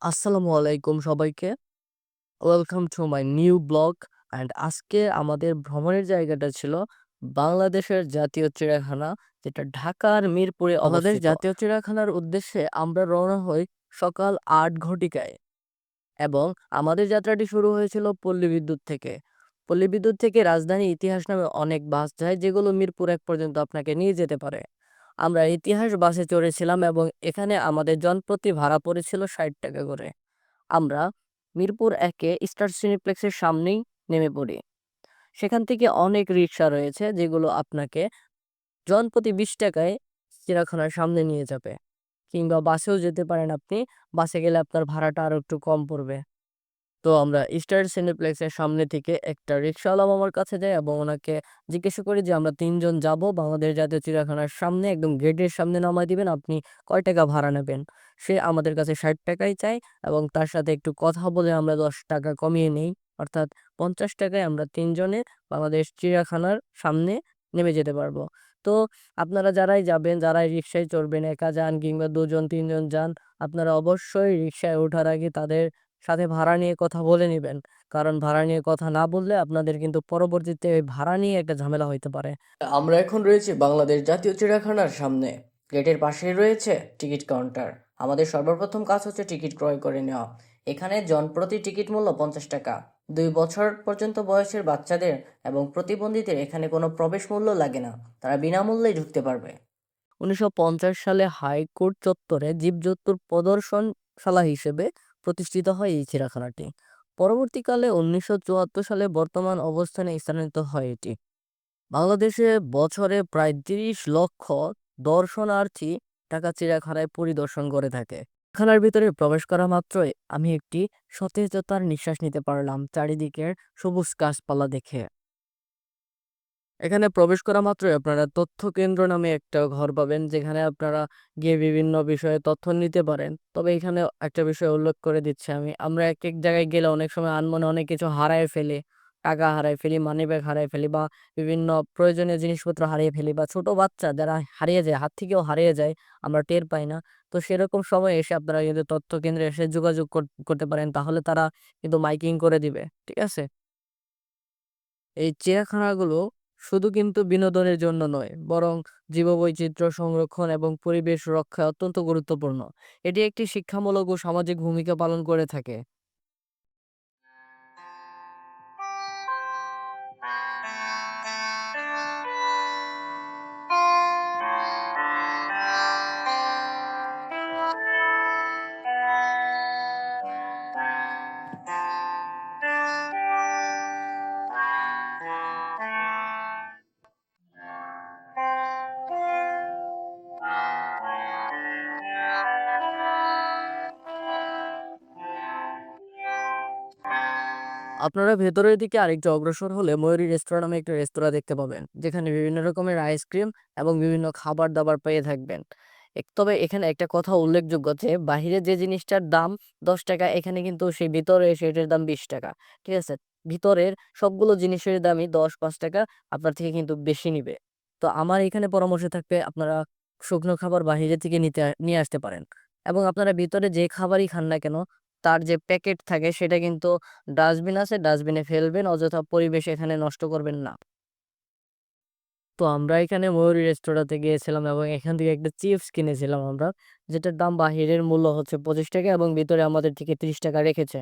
আসসালামু আলাইকুম সবাইকে। Welcome to my new blog. আজকে আমাদের ভ্রমণের জায়গাটা ছিল বাংলাদেশের জাতীয় চিড়িয়াখানা, যেটা ঢাকার মিরপুরে বাংলাদেশ অবস্থিত। জাতীয় চিড়িয়াখানার উদ্দেশ্যে আমরা রওনা হই সকাল ৮ ঘটিকায় এবং আমাদের যাত্রাটি শুরু হয়েছিল পল্লী বিদ্যুৎ থেকে। পল্লী বিদ্যুৎ থেকে রাজধানী ইতিহাস নামে অনেক বাস যায়, যেগুলো মিরপুর ১ পর্যন্ত আপনাকে নিয়ে যেতে পারে। আমরা ইতিহাস বাসে চড়েছিলাম এবং এখানে আমাদের জনপ্রতি ভাড়া পড়েছিল ৳৬০ করে। আমরা মিরপুর ১-এ স্টার সিনেপ্লেক্সের সামনেই নেমে পড়ি। সেখান থেকে অনেক রিক্সা রয়েছে, যেগুলো আপনাকে জনপ্রতি ৳২০ য় চিড়িয়াখানার সামনে নিয়ে যাবে। কিংবা বাসেও যেতে পারেন আপনি। বাসে গেলে আপনার ভাড়াটা আরো একটু কম পড়বে। তো আমরা স্টার সিনেপ্লেক্সের সামনে থেকে একটা রিক্শাওয়ালা মামার কাছে যাই এবং ওনাকে জিজ্ঞাসা করি যে আমরা ৩ জন যাবো বাংলাদেশ জাতীয় চিড়িয়াখানার সামনে, একদম গেটের সামনে নামায় দিবেন। আপনি কয় টাকা ভাড়া নেবেন? সে আমাদের কাছে ৳৬০ চায় এবং তার সাথে একটু কথা বলে আমরা ৳১০ কমিয়ে নেই। অর্থাৎ ৳৫০ য় আমরা ৩ জনে বাংলাদেশ চিড়িয়াখানার সামনে নেমে যেতে পারবো। তো আপনারা যারাই যাবেন, যারাই রিক্সায় চড়বেন, একা যান কিংবা ২ জন ৩ জন যান, আপনারা অবশ্যই রিক্সায় ওঠার আগে তাদের সাথে ভাড়া নিয়ে কথা বলে নিবেন। কারণ ভাড়া নিয়ে কথা না বললে আপনাদের কিন্তু পরবর্তীতে ওই ভাড়া নিয়ে একটা ঝামেলা হইতে পারে। আমরা এখন রয়েছি বাংলাদেশ জাতীয় চিড়িয়াখানার সামনে। গেটের পাশেই রয়েছে টিকিট কাউন্টার। আমাদের সর্বপ্রথম কাজ হচ্ছে টিকিট ক্রয় করে নেওয়া। এখানে জনপ্রতি টিকিট মূল্য ৳৫০। ২ বছর পর্যন্ত বয়সের বাচ্চাদের এবং প্রতিবন্ধীদের এখানে কোনো প্রবেশ মূল্য লাগে না। তারা বিনামূল্যেই ঢুকতে পারবে। ১৯৫০ সালে হাইকোর্ট চত্বরে জীবজন্তুর প্রদর্শনশালা হিসেবে প্রতিষ্ঠিত হয় এই চিড়িয়াখানাটি। পরবর্তীকালে ১৯৭৪ সালে বর্তমান অবস্থানে স্থানান্তরিত হয় এটি। বাংলাদেশে বছরে প্রায় ৩০ লক্ষ দর্শনার্থী ঢাকা চিড়িয়াখানায় পরিদর্শন করে থাকে। চিড়িয়াখানার ভিতরে প্রবেশ করা মাত্রই আমি একটি সতেজতার নিঃশ্বাস নিতে পারলাম চারিদিকের সবুজ গাছপালা দেখে। এখানে প্রবেশ করা মাত্রই আপনারা তথ্য কেন্দ্র নামে একটা ঘর পাবেন, যেখানে আপনারা গিয়ে বিভিন্ন বিষয়ে তথ্য নিতে পারেন। তবে এখানে একটা বিষয় উল্লেখ করে দিচ্ছি আমি, আমরা এক জায়গায় গেলে অনেক সময় আনমনে অনেক কিছু হারায় ফেলি। টাকা হারায় ফেলি, মানিব্যাগ হারায় ফেলি বা বিভিন্ন প্রয়োজনীয় জিনিসপত্র হারিয়ে ফেলি বা ছোট বাচ্চা যারা হারিয়ে যায়, হাত থেকেও হারিয়ে যায়, আমরা টের পাই না। তো সেরকম সময় এসে আপনারা কিন্তু তথ্য কেন্দ্রে এসে যোগাযোগ করতে পারেন। তাহলে তারা কিন্তু মাইকিং করে দিবে। ঠিক আছে? এই চিড়িয়াখানাগুলো শুধু কিন্তু বিনোদনের জন্য নয়, বরং জীববৈচিত্র্য সংরক্ষণ এবং পরিবেশ রক্ষায় অত্যন্ত গুরুত্বপূর্ণ। এটি একটি শিক্ষামূলক ও সামাজিক ভূমিকা পালন করে থাকে। আপনারা ভেতরের দিকে আরেকটু অগ্রসর হলে ময়ূরী রেস্তোরাঁ নামে একটা রেস্তোরাঁ দেখতে পাবেন, যেখানে বিভিন্ন রকমের আইসক্রিম এবং বিভিন্ন খাবার-দাবার পেয়ে থাকবেন। তবে এখানে একটা কথা উল্লেখযোগ্য যে বাহিরে যে জিনিসটার দাম ৳১০, এখানে কিন্তু সেই ভিতরে সেটার দাম ৳২০। ঠিক আছে? ভিতরের সবগুলো জিনিসের দামই ৳১০-৳৫ আপনার থেকে কিন্তু বেশি নিবে। তো আমার এখানে পরামর্শ থাকবে আপনারা শুকনো খাবার বাহিরে থেকে নিয়ে আসতে পারেন এবং আপনারা ভিতরে যে খাবারই খান না কেন, তার যে প্যাকেট থাকে সেটা কিন্তু ডাস্টবিন আছে, ডাস্টবিনে ফেলবেন। অযথা পরিবেশ এখানে নষ্ট করবেন না। তো আমরা এখানে ময়ূরী রেস্তোরাঁতে গিয়েছিলাম এবং এখান থেকে একটা চিপস কিনেছিলাম আমরা। যেটার দাম বাহিরের মূল্য হচ্ছে ৳২৫ এবং ভিতরে আমাদের থেকে ৳৩০ রেখেছে।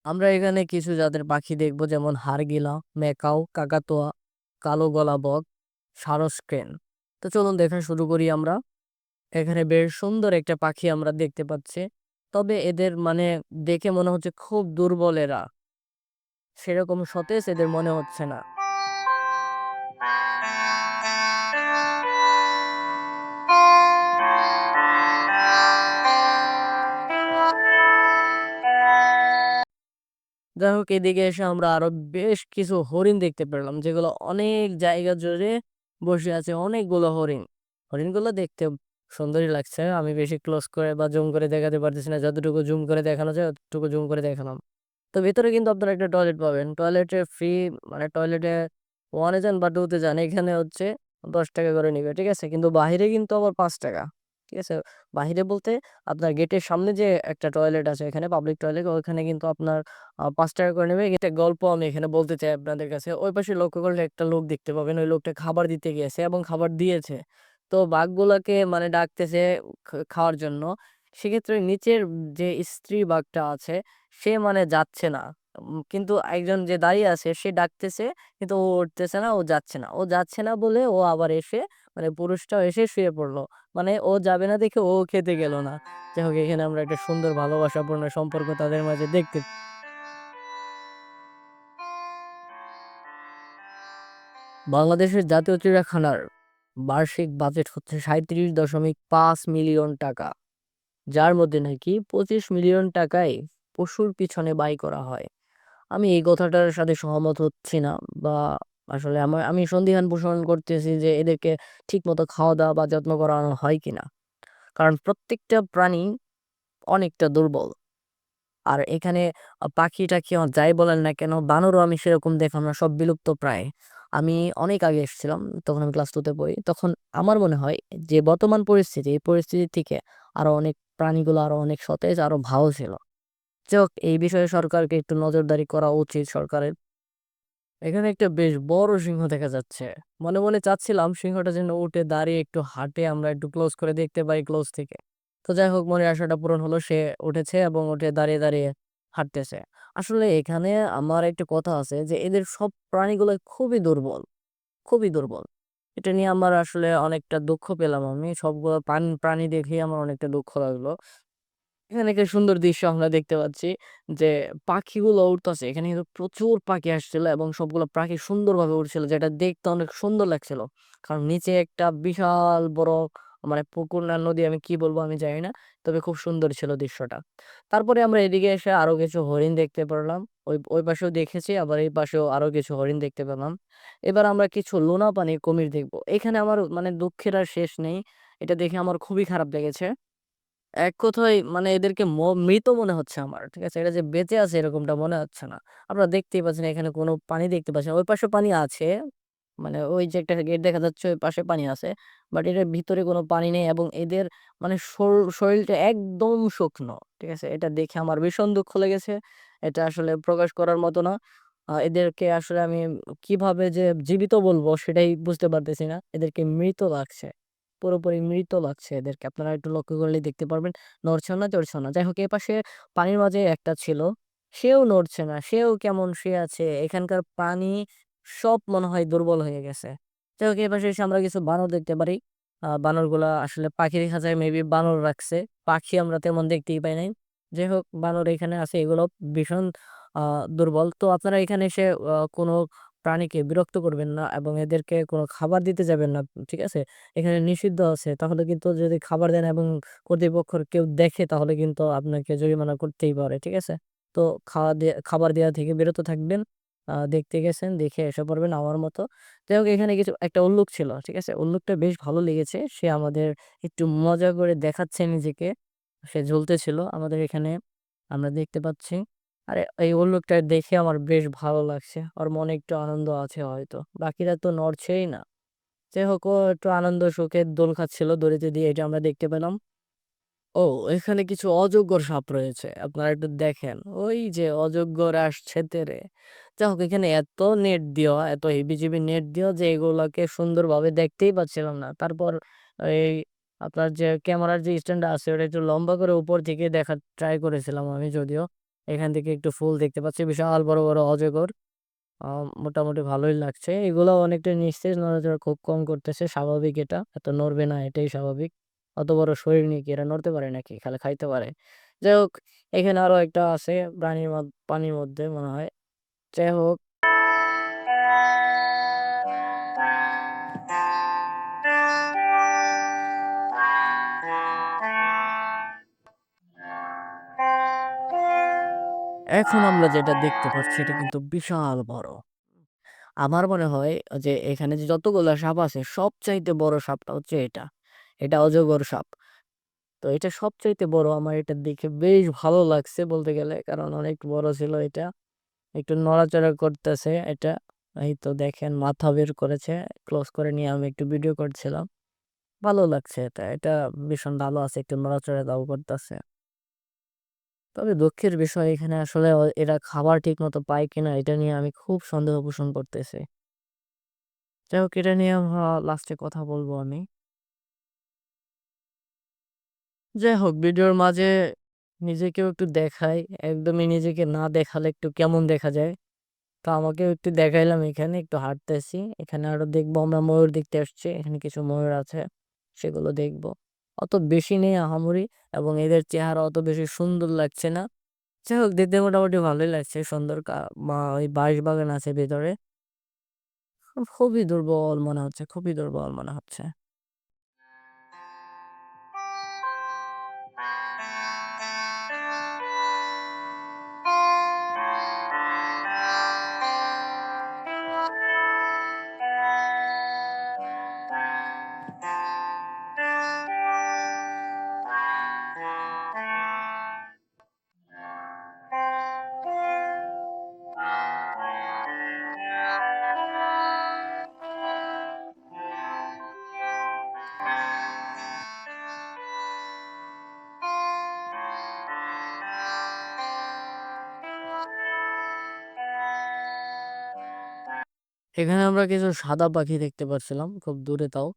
আমরা এখানে কিছু জাতের পাখি দেখব, যেমন হারগিলা, ম্যাকাও, কাকাতুয়া, কালো গলা বক, সারস ক্রেন। তো চলুন দেখা শুরু করি আমরা। এখানে বেশ সুন্দর একটা পাখি আমরা দেখতে পাচ্ছি। তবে এদের মানে দেখে মনে হচ্ছে খুব দুর্বল এরা। সেরকম সতেজ এদের মনে হচ্ছে না। যাই হোক, এদিকে এসে আমরা আরো বেশ কিছু হরিণ দেখতে পেলাম, যেগুলো অনেক জায়গা জুড়ে বসে আছে অনেকগুলো হরিণ। হরিণগুলো দেখতে সুন্দরই লাগছে। আমি বেশি ক্লোজ করে বা জুম করে দেখাতে পারতেছি না। যতটুকু জুম করে দেখানো যায় ততটুকু জুম করে দেখালাম। তো ভেতরে কিন্তু আপনারা একটা টয়লেট পাবেন। টয়লেটে ফ্রি, মানে টয়লেটে 1 এ যান বা 2 তে যান, এখানে হচ্ছে ৳১০ করে নিবে। ঠিক আছে? কিন্তু বাহিরে কিন্তু আবার ৳৫। ঠিক আছে? বাহিরে বলতে আপনার গেটের সামনে যে একটা টয়লেট আছে এখানে পাবলিক টয়লেট ওখানে কিন্তু আপনার ৳৫ করে নেবে। একটা গল্প আমি এখানে বলতে চাই আপনাদের কাছে। ওই পাশে লক্ষ্য করলে একটা লোক দেখতে পাবেন। ওই লোকটা খাবার দিতে গিয়েছে এবং খাবার দিয়েছে। তো বাঘগুলাকে মানে ডাকতেছে খাওয়ার জন্য। সেক্ষেত্রে নিচের যে স্ত্রী বাঘটা আছে সে মানে যাচ্ছে না। কিন্তু একজন যে দাঁড়িয়ে আছে সে ডাকতেছে কিন্তু ও উঠতেছে না, ও যাচ্ছে না। ও যাচ্ছে না বলে ও আবার এসে মানে পুরুষটাও এসে শুয়ে পড়ল। মানে ও যাবে না দেখে ও খেতে গেল না। যাই হোক এখানে আমরা একটা সুন্দর ভালোবাসাপূর্ণ সম্পর্ক তাদের মাঝে দেখতে বাংলাদেশের জাতীয় চিড়িয়াখানার বার্ষিক বাজেট হচ্ছে ৳৩৭.৫ মিলিয়ন টাকা। যার মধ্যে নাকি ৳২৫ মিলিয়ন টাকায় পশুর পিছনে ব্যয় করা হয়। আমি এই কথাটার সাথে সহমত হচ্ছি না বা আসলে আমি সন্দিহান পোষণ করতেছি যে এদেরকে ঠিকমতো খাওয়া-দাওয়া বা যত্ন করানো হয় কিনা। কারণ প্রত্যেকটা প্রাণী অনেকটা দুর্বল। আর এখানে পাখি-টাখি যাই বলেন না কেন, বানরও আমি সেরকম দেখলাম না, সব বিলুপ্ত প্রায়। আমি অনেক আগে এসেছিলাম, তখন আমি ক্লাস 2 তে পড়ি। তখন আমার মনে হয় যে বর্তমান পরিস্থিতি, এই পরিস্থিতি থেকে আরো অনেক প্রাণীগুলো আরো অনেক সতেজ, আরো ভালো ছিল। যাই হোক এই বিষয়ে সরকারকে একটু নজরদারি করা উচিত সরকারের। এখানে একটা বেশ বড় সিংহ দেখা যাচ্ছে। মনে, মনে চাচ্ছিলাম সিংহটা যেন উঠে দাঁড়িয়ে একটু হাঁটে, আমরা একটু ক্লোজ করে দেখতে পাই ক্লোজ থেকে। তো যাই হোক মনের আশাটা পূরণ হলো। সে উঠেছে এবং উঠে দাঁড়িয়ে, দাঁড়িয়ে হাঁটতেছে। আসলে এখানে আমার একটা কথা আছে যে এদের সব প্রাণীগুলো খুবই দুর্বল, খুবই দুর্বল। এটা নিয়ে আমার আসলে অনেকটা দুঃখ পেলাম আমি। সবগুলো প্রাণী দেখেই আমার অনেকটা দুঃখ লাগলো। এখানে একটা সুন্দর দৃশ্য আমরা দেখতে পাচ্ছি যে পাখিগুলো উড়তাছে। এখানে কিন্তু প্রচুর পাখি আসছিল এবং সবগুলো পাখি সুন্দরভাবে উড়ছিল যেটা দেখতে অনেক সুন্দর লাগছিল। কারণ নিচে একটা বিশাল বড় মানে পুকুর না নদী আমি কি বলবো আমি জানি না। তবে খুব সুন্দর ছিল দৃশ্যটা। তারপরে আমরা এদিকে এসে আরো কিছু হরিণ দেখতে পারলাম। ওই পাশেও দেখেছি আবার এই পাশেও আরো কিছু হরিণ দেখতে পেলাম। এবার আমরা কিছু লোনা পানির কুমির দেখব। এখানে আমার মানে দুঃখের আর শেষ নেই। এটা দেখে আমার খুবই খারাপ লেগেছে। এক কথায় মানে এদেরকে মৃত মনে হচ্ছে আমার। ঠিক আছে? এরা যে বেঁচে আছে এরকমটা মনে হচ্ছে না। আপনারা দেখতেই পাচ্ছেন এখানে কোনো পানি দেখতে পাচ্ছেন না। ওই পাশে পানি আছে। মানে ওই যে একটা গেট দেখা যাচ্ছে ওই পাশে পানি আছে। বাট এটার ভিতরে কোনো পানি নেই এবং এদের মানে শরীরটা একদম শুকনো। ঠিক আছে? এটা দেখে আমার ভীষণ দুঃখ লেগেছে। এটা আসলে প্রকাশ করার মতো না। এদেরকে আসলে আমি কিভাবে যে জীবিত বলবো সেটাই বুঝতে পারতেছি না। এদেরকে মৃত লাগছে। পুরোপুরি মৃত লাগছে এদেরকে। আপনারা একটু লক্ষ্য করলেই দেখতে পারবেন। নড়ছেও না, চড়ছেও না। যাই হোক এপাশে পানির মাঝে একটা ছিল। সেও নড়ছে না। সেও কেমন শুয়ে আছে। এখানকার প্রাণী সব মনে হয় দুর্বল হয়ে গেছে। যাই হোক এপাশে এসে আমরা কিছু বানর দেখতে পারি। বানরগুলা আসলে পাখির খাঁচায় মেবি বানর রাখছে। পাখি আমরা তেমন দেখতেই পাই নাই। যাই হোক বানর এখানে আছে এগুলো ভীষণ আ দুর্বল। তো আপনারা এখানে এসে কোনো প্রাণীকে বিরক্ত করবেন না এবং এদেরকে কোনো খাবার দিতে যাবেন না। ঠিক আছে? এখানে নিষিদ্ধ আছে। তাহলে কিন্তু যদি খাবার দেন এবং কর্তৃপক্ষের কেউ দেখে তাহলে কিন্তু আপনাকে জরিমানা করতেই পারে। ঠিক আছে? তো খাবার দেয়া থেকে বিরত থাকবেন। দেখতে গেছেন, দেখে এসে পড়বেন আমার মতো। যাই হোক এখানে কিছু একটা উল্লুক ছিল। ঠিক আছে? উল্লুকটা বেশ ভালো লেগেছে। সে আমাদের একটু মজা করে দেখাচ্ছে নিজেকে। সে ঝুলতেছিল আমাদের এখানে আমরা দেখতে পাচ্ছি। আরে এই উল্লুকটা দেখে আমার বেশ ভালো লাগছে। ওর মনে একটু আনন্দ আছে হয়তো। বাকিরা তো নড়ছেই না। যাই হোক ও একটু আনন্দ সুখে দোল খাচ্ছিল দড়িতে দিয়ে এটা আমরা দেখতে পেলাম। ও এখানে কিছু অজগর সাপ রয়েছে। আপনারা একটু দেখেন। ওই যে অজগর আসছে তেড়ে। যাই হোক এখানে এত নেট দেওয়া, এত হিবিজিবি নেট দেওয়া যে এগুলাকে সুন্দরভাবে দেখতেই পাচ্ছিলাম না। তারপর এই আপনার যে ক্যামেরার যে স্ট্যান্ডটা আছে ওটা একটু লম্বা করে উপর থেকে দেখার ট্রাই করেছিলাম আমি যদিও। এখান থেকে একটু ফুল দেখতে পাচ্ছি। বিশাল বড়, বড় অজগর। আ মোটামুটি ভালোই লাগছে। এগুলাও অনেকটা নিস্তেজ, নড়াচড়া খুব কম করতেছে। স্বাভাবিক এটা। এত নড়বে না এটাই স্বাভাবিক। অত বড় শরীর নিয়ে কি এরা নড়তে পারে নাকি? খালি খাইতে পারে। যাই হোক এখানে আরো একটা আছে প্রাণীর পানির মধ্যে মনে হয়। যাই হোক এখন আমরা যেটা দেখতে পাচ্ছি এটা কিন্তু বিশাল বড়। আমার মনে হয় যে এখানে যে যতগুলা সাপ আছে সবচাইতে বড় সাপটা হচ্ছে এটা। এটা অজগর সাপ। তো এটা সবচাইতে বড় আমার এটা দেখে বেশ ভালো লাগছে বলতে গেলে। কারণ অনেক বড় ছিল এটা। একটু নড়াচড়া করতেছে এটা। এই তো দেখেন মাথা বের করেছে। ক্লোজ করে নিয়ে আমি একটু ভিডিও করছিলাম। ভালো লাগছে এটা। এটা ভীষণ ভালো আছে, একটু নড়াচড়া দাও করতেছে। তবে দুঃখের বিষয় এখানে আসলে এরা খাবার ঠিক মতো পায় কিনা এটা নিয়ে আমি খুব সন্দেহ পোষণ করতেছি। যাই হোক, এটা নিয়ে লাস্টে কথা বলবো আমি। যাই হোক, ভিডিওর মাঝে নিজেকেও একটু দেখাই। একদমই নিজেকে না দেখালে একটু কেমন দেখা যায়। তো আমাকেও একটু দেখাইলাম, এখানে একটু হাঁটতেছি। এখানে আরো দেখবো, আমরা ময়ূর দেখতে আসছি। এখানে কিছু ময়ূর আছে, সেগুলো দেখবো। অত বেশি নেই আহামরি, এবং এদের চেহারা অত বেশি সুন্দর লাগছে না। যাই হোক, দেখতে মোটামুটি ভালোই লাগছে। সুন্দর ওই বাঁশবাগান আছে ভেতরে। খুবই দুর্বল মনে হচ্ছে, খুবই দুর্বল মনে হচ্ছে। এখানে আমরা কিছু সাদা পাখি দেখতে পাচ্ছিলাম, খুব দূরে তাও।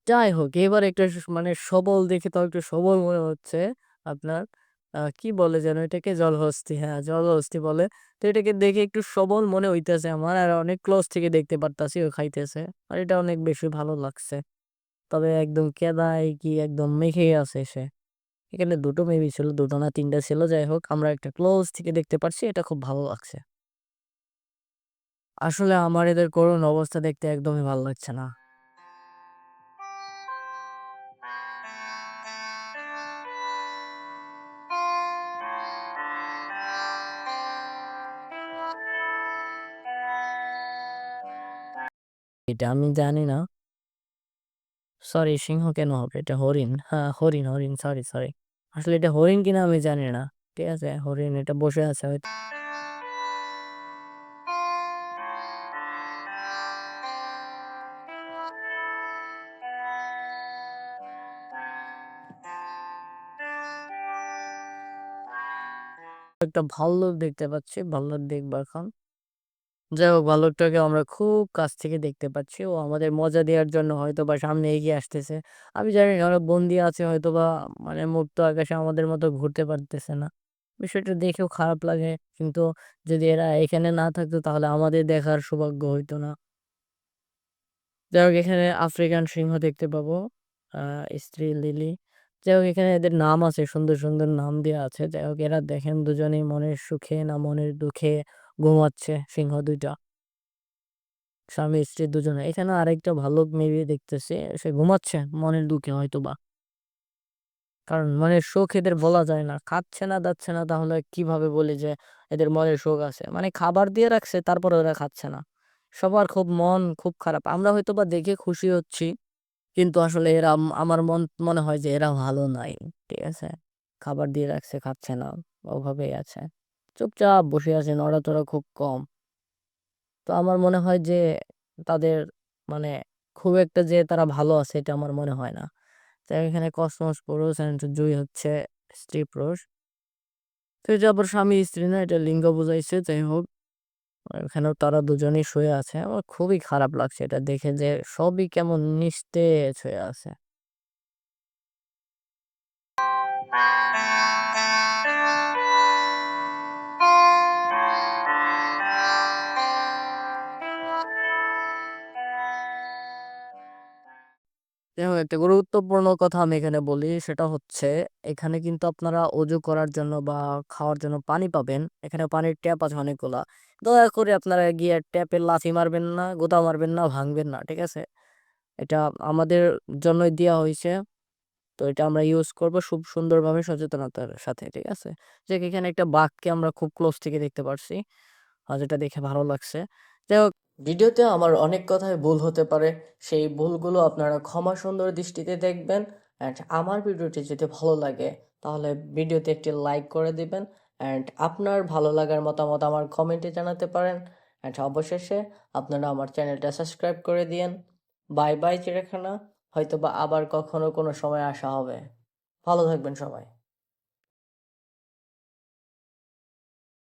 যাই হোক, এবার একটা মানে সবল দেখে তাও একটু সবল মনে হচ্ছে আপনার। কি বলে যেন এটাকে? জলহস্তী। হ্যাঁ, জলহস্তী বলে। তো এটাকে দেখে একটু সবল মনে হইতেছে আমার, আর অনেক ক্লোজ থেকে দেখতে পারতাছি ও খাইতেছে। আর এটা অনেক বেশি ভালো লাগছে। তবে একদম কেদায় কি একদম মেখে আছে সে। এখানে দুটো মেবি ছিল, দুটো না তিনটা ছিল। যাই হোক, আমরা একটা ক্লোজ থেকে দেখতে পারছি, এটা খুব ভালো লাগছে। আসলে আমার এদের করুণ অবস্থা দেখতে একদমই ভালো লাগছে না। এটা আমি জানি না। সরি, সিংহ কেন হবে? এটা হরিণ। হ্যাঁ, হরিণ, হরিণ। Sorry, sorry. আসলে এটা হরিণ কিনা আমি জানি না। ঠিক আছে, হরিণ। এটা বসে আছে হয়তো। একটা ভাল্লুক দেখতে পাচ্ছি, ভাল্লুক দেখবো এখন। যাই হোক, ভাল্লুকটাকে আমরা খুব কাছ থেকে দেখতে পাচ্ছি। ও আমাদের মজা দেওয়ার জন্য হয়তোবা সামনে এগিয়ে আসতেছে। আমি জানি না, ওরা বন্দী আছে হয়তোবা, মানে মুক্ত আকাশে আমাদের মতো ঘুরতে পারতেছে না। বিষয়টা দেখেও খারাপ লাগে। কিন্তু যদি এরা এখানে না থাকতো তাহলে আমাদের দেখার সৌভাগ্য হইতো না। যাই হোক, এখানে আফ্রিকান সিংহ দেখতে পাবো। স্ত্রী লিলি। যাই হোক, এখানে এদের নাম আছে, সুন্দর সুন্দর নাম দেওয়া আছে। যাই হোক, এরা দেখেন দুজনেই মনের সুখে না মনের দুঃখে ঘুমাচ্ছে, সিংহ দুইটা। স্বামী স্ত্রী দুজনে। এখানে আরেকটা ভাল্লুক মেবি দেখতেছি, সে ঘুমাচ্ছে মনের দুঃখে হয়তোবা। কারণ মনের সুখ এদের বলা যায় না। খাচ্ছে না দাচ্ছে না, তাহলে কিভাবে বলি যে এদের মনের সুখ আছে? মানে খাবার দিয়ে রাখছে, তারপরে ওরা খাচ্ছে না। সবার খুব মন খুব খারাপ। আমরা হয়তোবা দেখে খুশি হচ্ছি, কিন্তু আসলে এরা আমার মনে হয় যে এরা ভালো নাই। ঠিক আছে? খাবার দিয়ে রাখছে, খাচ্ছে না। ওভাবেই আছে। চুপচাপ বসে আছে, নড়াচড়া খুব কম। তো আমার মনে হয় যে তাদের মানে খুব একটা যে তারা ভালো আছে, এটা আমার মনে হয় না। তো এখানে কসমস পুরুষ এন্ড জুই হচ্ছে স্ত্রী পুরুষ। তো এটা আবার স্বামী স্ত্রী না, এটা লিঙ্গ বুঝাইছে। যাই হোক, এখানেও তারা দুজনেই শুয়ে আছে। আমার খুবই খারাপ লাগছে এটা দেখে, যে সবই কেমন নিস্তেজ হয়ে আছে। যাই হোক, একটা গুরুত্বপূর্ণ কথা আমি এখানে বলি, সেটা হচ্ছে এখানে কিন্তু আপনারা অজু করার জন্য বা খাওয়ার জন্য পানি পাবেন। এখানে পানির ট্যাপ আছে অনেকগুলা। দয়া করে আপনারা গিয়ে ট্যাপে লাথি মারবেন না, গোতা মারবেন না, ভাঙবেন না। ঠিক আছে? এটা আমাদের জন্যই দেওয়া হয়েছে। তো এটা আমরা ইউজ করব খুব সুন্দরভাবে, সচেতনতার সাথে। ঠিক আছে? যে এখানে একটা বাঘকে আমরা খুব ক্লোজ থেকে দেখতে পারছি, যেটা দেখে ভালো লাগছে। যাই হোক, ভিডিওতে আমার অনেক কথাই ভুল হতে পারে। সেই ভুলগুলো আপনারা ক্ষমা সুন্দর দৃষ্টিতে দেখবেন। অ্যান্ড আমার ভিডিওটি যদি ভালো লাগে তাহলে ভিডিওতে একটি লাইক করে দিবেন। অ্যান্ড আপনার ভালো লাগার মতামত আমার কমেন্টে জানাতে পারেন। অ্যান্ড অবশেষে আপনারা আমার চ্যানেলটা সাবস্ক্রাইব করে দিয়েন। বাই বাই চিড়িয়াখানা। হয়তোবা আবার কখনো কোনো সময় আসা হবে। ভালো থাকবেন সবাই।